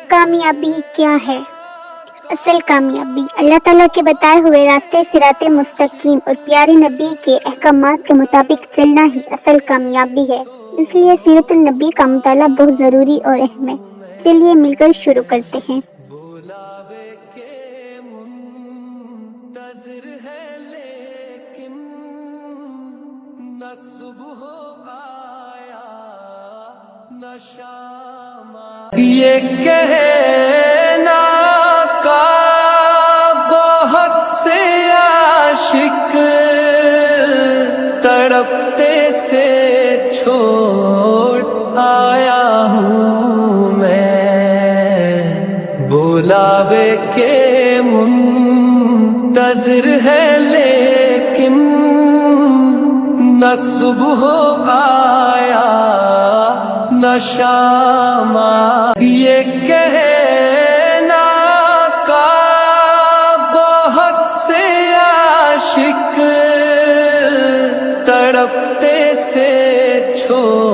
کامیابی کیا ہے؟ اصل کامیابی اللہ تعالیٰ کے بتائے ہوئے راستے صراط مستقیم اور پیارے نبی کے احکامات کے مطابق چلنا ہی اصل کامیابی ہے۔ اس لیے سیرت النبی کا مطالعہ بہت ضروری اور اہم ہے۔ چلیے مل کر شروع کرتے ہیں۔ بلاوے کے منتظر ہے لیکن نہ صبح آیا نہ شام آیا، یہ کہنا کا بہت سے عاشق تڑپتے سے چھوڑ آیا ہوں میں، بلاوے کے منتظر ہے لیکن نہ صبح آیا نہ شام آیا، یہ کہنا کا بہت سے عاشق تڑپتے سے چھوڑ